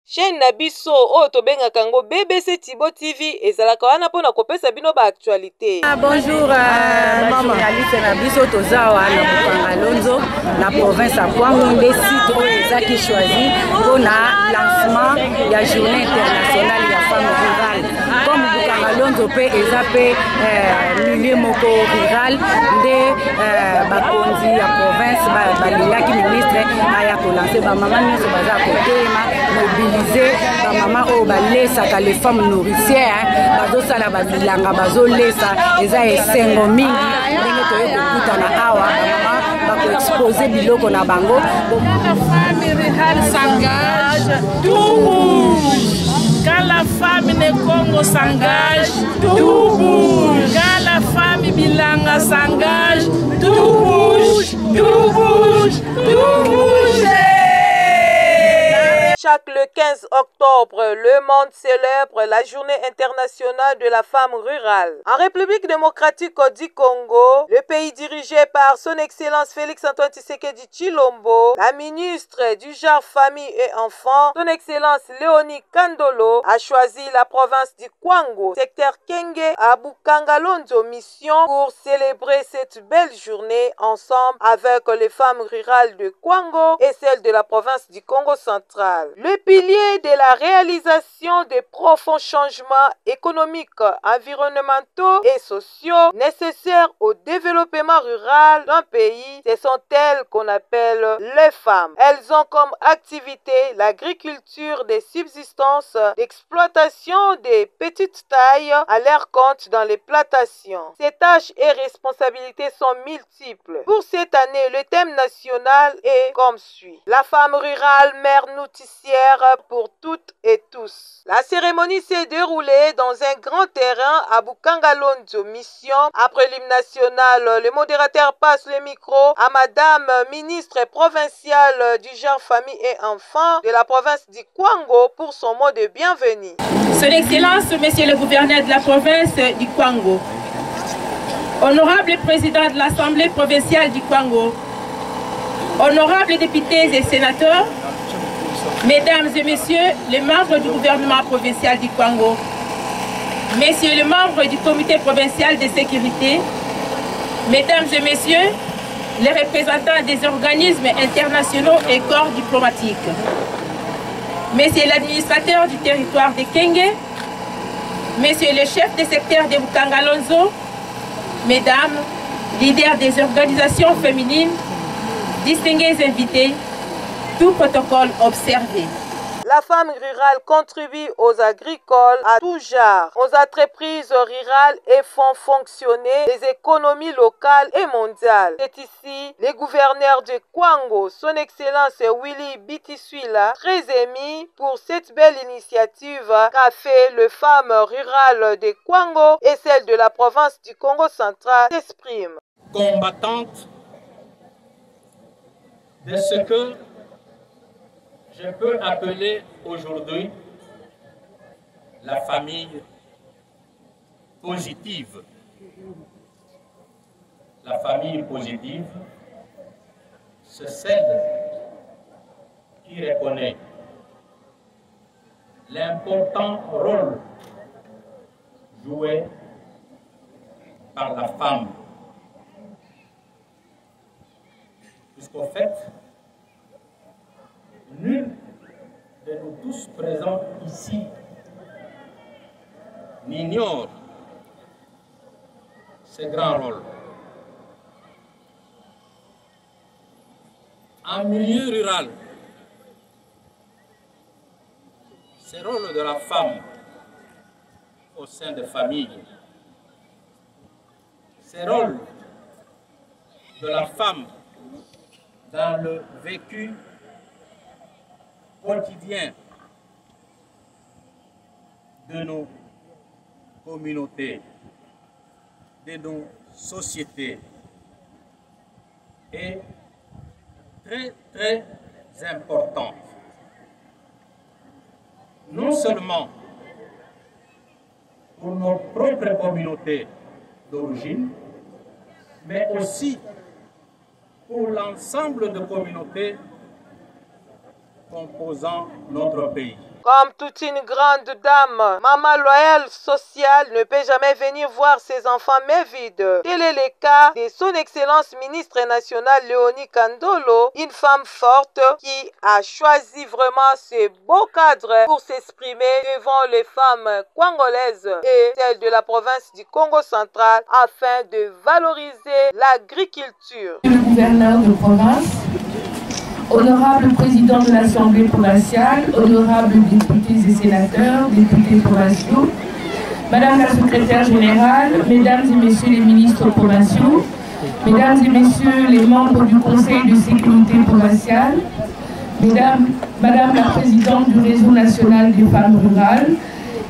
chaîne na biso oyo tobengaka yango BBC Tibo TV ezalaka wana mpona kopesa bino ba actualité. Bonjour journaliste na biso tozawa na Bukanga Lonzo na province ya Kwango nde site oyo ezaki choisi mpona lancement ya journée internationale ya femme rurale. Comme Bukanga Lonzo pe eza pe milieu moko rural nde bakonzi ya province balingaki ministre aya kolancer bamama nyonso baza kotema mobiliser bamama oyo balesaka les femmes nourricières bazosala babilanga bazolesa eza esengo mingi ndenge toye kokutana awa bamama bakoexpose biloko na bango. La femme rurale s'engage, tout bouge. Quand la femme de Congo s'engage, tout bouge. Quand la femme bilanga s'engage, tout bouge, tout bouge, tout bouge. Chaque le 15 octobre, le monde célèbre la journée internationale de la femme rurale. En République démocratique du Congo, le pays dirigé par son Excellence Félix-Antoine Tshisekedi Tshilombo, la ministre du genre, famille et enfants, son Excellence Léonie Kandolo, a choisi la province du Kwango, secteur Kenge, à Bukanga Lonzo mission pour célébrer cette belle journée ensemble avec les femmes rurales de Kwango et celles de la province du Congo central. Le pilier de la réalisation des profonds changements économiques, environnementaux et sociaux nécessaires au développement rural d'un pays, ce sont elles qu'on appelle les femmes. Elles ont comme activité l'agriculture des subsistances, l'exploitation des petites tailles à leur compte dans les plantations. Ces tâches et responsabilités sont multiples. Pour cette année, le thème national est comme suit: la femme rurale, mère nourricière pour toutes et tous. La cérémonie s'est déroulée dans un grand terrain à Bukanga Lonzo mission. Après l'hymne national, le modérateur passe le micro à Madame ministre provinciale du genre, famille et enfants de la province du Kwango pour son mot de bienvenue. Son Excellence, Monsieur le gouverneur de la province du Kwango, honorable président de l'Assemblée provinciale du Kwango, honorables députés et sénateurs, mesdames et messieurs les membres du gouvernement provincial du Kwango, messieurs les membres du comité provincial de sécurité, mesdames et messieurs les représentants des organismes internationaux et corps diplomatiques, messieurs l'administrateur du territoire de Kenge, messieurs les chefs de secteur de Bukanga Lonzo, mesdames, leaders des organisations féminines, distingués invités, tout protocole observé. La femme rurale contribue aux agricoles à tout genre, aux entreprises rurales et font fonctionner les économies locales et mondiales. C'est ici le gouverneur de Kwango, son Excellence Willy Bitiswila, très ému pour cette belle initiative qu'a fait les femmes rurales de Kwango et celles de la province du Congo central, s'exprime. Combattante de ce que je peux appeler aujourd'hui la famille positive. La famille positive, c'est celle qui reconnaît l'important rôle joué par la femme. Puisqu'au fait, nul de nous tous présents ici n'ignore ce grand rôle. En milieu rural, ce rôle de la femme au sein des familles, ce rôle de la femme dans le vécu quotidien de nos communautés, de nos sociétés est très très important. Non seulement pour nos propres communautés d'origine, mais aussi pour l'ensemble des communautés composant notre pays. Comme toute une grande dame, maman loyale sociale ne peut jamais venir voir ses enfants mais vides. Tel est le cas de son excellence ministre nationale Léonie Kandolo, une femme forte qui a choisi vraiment ce beau cadre pour s'exprimer devant les femmes congolaises et celles de la province du Congo central afin de valoriser l'agriculture. Le gouverneur de province, honorable président de l'Assemblée provinciale, honorables députés et sénateurs, députés provinciaux, madame la secrétaire générale, mesdames et messieurs les ministres provinciaux, mesdames et messieurs les membres du Conseil de sécurité provinciale, madame la présidente du réseau national des femmes rurales,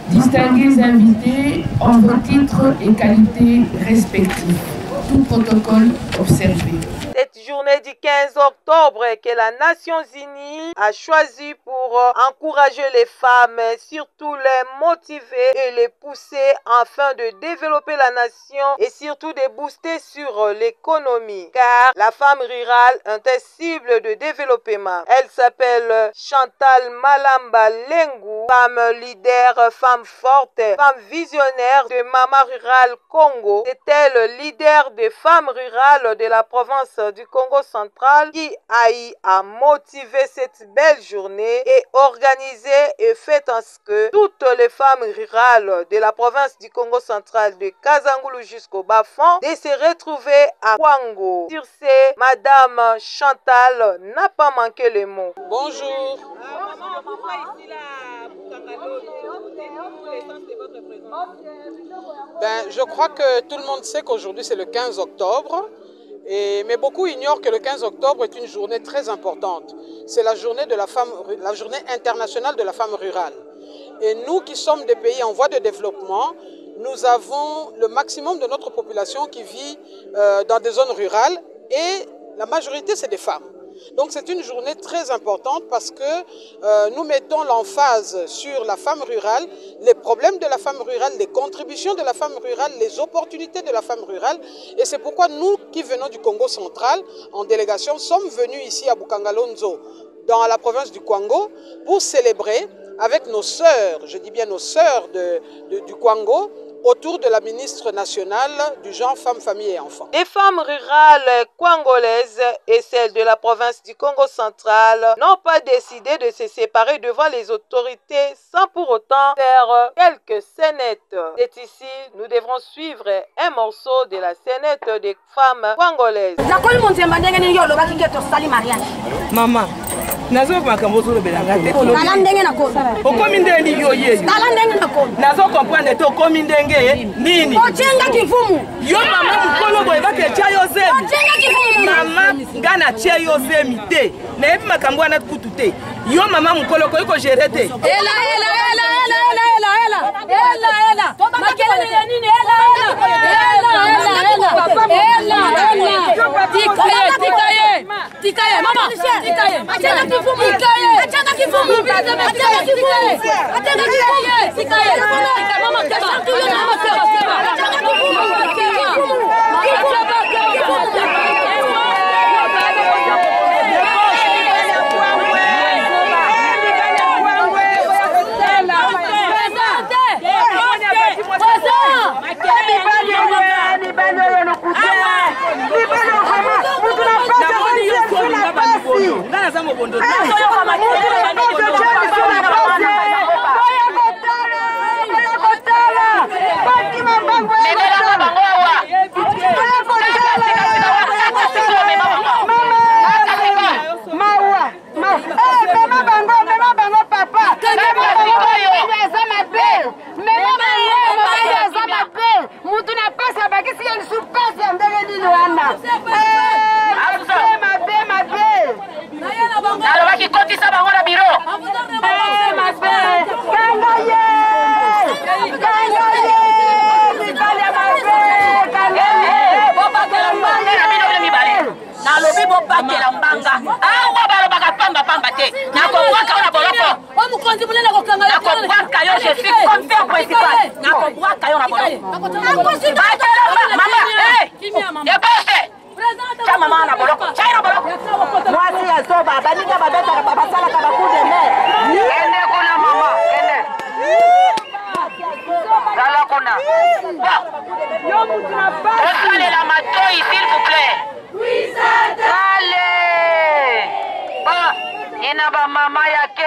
distingués invités en vos titres et qualités respectifs. Tout protocole observé. Cette journée du 15 octobre que la Nations Unies a choisi pour encourager les femmes, surtout les motiver et les pousser afin de développer la nation et surtout de booster sur l'économie. Car la femme rurale est une cible de développement. Elle s'appelle Chantal Malamba Lengu, femme leader, femme forte, femme visionnaire de Mama Rurale Congo. C'est elle, leader des femmes rurales de la province du Congo central, qui a eu à motiver cette belle journée et organiser et fait en ce que toutes les femmes rurales de la province du Congo central de Kazangulu jusqu'au bas-fond de se retrouver à Kwango. Sur ce, Madame Chantal n'a pas manqué les mots. Bonjour. Je crois que tout le monde sait qu'aujourd'hui c'est le 15 octobre. Mais beaucoup ignorent que le 15 octobre est une journée très importante. C'est la journée de la femme, la journée internationale de la femme rurale. Et nous qui sommes des pays en voie de développement, nous avons le maximum de notre population qui vit dans des zones rurales et la majorité c'est des femmes. Donc c'est une journée très importante parce que nous mettons l'emphase sur la femme rurale, les problèmes de la femme rurale, les contributions de la femme rurale, les opportunités de la femme rurale. Et c'est pourquoi nous qui venons du Congo central en délégation sommes venus ici à Bukangalonzo, dans la province du Kwango, pour célébrer avec nos sœurs, je dis bien nos sœurs du Kwango, autour de la ministre nationale du genre femmes, famille et enfants. Les femmes rurales congolaises et celles de la province du Congo central n'ont pas décidé de se séparer devant les autorités sans pour autant faire quelques scénettes. C'est ici, nous devrons suivre un morceau de la scénette des femmes congolaises. Maman. Nazo makambo zolo belangate. Okomi ndenge yo yeyo. Nazo comprendre to okomi ndenge nini? Ochenga kifumu. Yo mama mukolo boye bake tia yo zemi. Ochenga kifumu. Mama ngana tia yo zemi te. Na ebi makambo ana kutu te. Yo mama mukolo ko iko gérer te. Ela. Makelele nini Tikaye mama. Tikaye. Achana kifumu. Achana kifumu. Achana kifumu. Tikaye. Mama kesha tu yo mama kesha. Achana kifumu. Moi, si elle sauve, elle va dire qu'elle va mettre la babasala, qu'elle va couper de mer. Elle n'est pas la maman. Allez, la matouille, s'il vous plaît. Allez.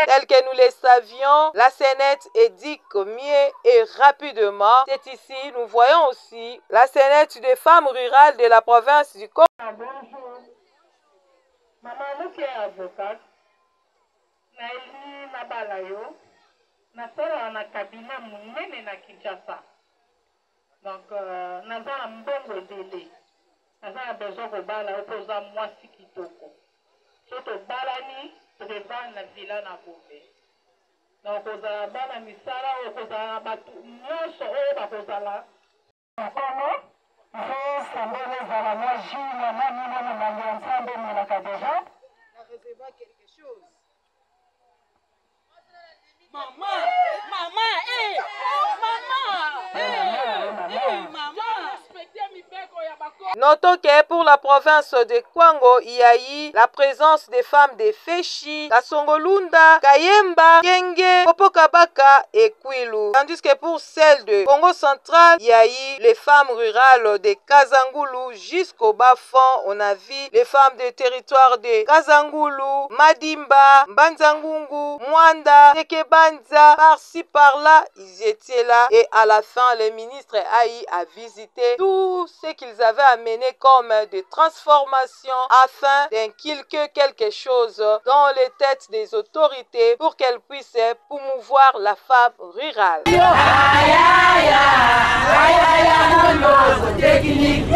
Tel que nous le savions, la scénette édique mieux et rapidement. C'est ici, nous voyons aussi la scénette des femmes rurales de la province du Congo. Bonjour. Maman, nous qui est avocate, Naïli Nabalayo, Nasara na cabinet Mounene na Kinshasa. Donc, Nazara Mbongo Dele. Nazara besoin de bala opposa moi si kitoko. Soto balani, président na villa na Gombe. Donc, ozala bana misala, ozala batu, nyonso oyo bakozala. Comment? Je sembler à la magie, ensemble, mais la déjà. Recevoir quelque chose. Maman, maman, maman. Notons que pour la province de Kwango, il y a eu la présence des femmes de Feshi, Kasongolunda, Kayemba, Kenge, Popokabaka et Kwilu. Tandis que pour celle de Congo central, il y a eu les femmes rurales de Kazangulu jusqu'au bas fond. On a vu les femmes des territoires de Kazangulu, Madimba, Mbanzangungu, Mwanda, Tekebanza, par-ci par-là, ils étaient là. Et à la fin, le ministre Aïe a visité tout ce qu'ils avaient amené comme de transformation afin d'inculquer quelque chose dans les têtes des autorités pour qu'elles puissent promouvoir la femme rurale. Technique.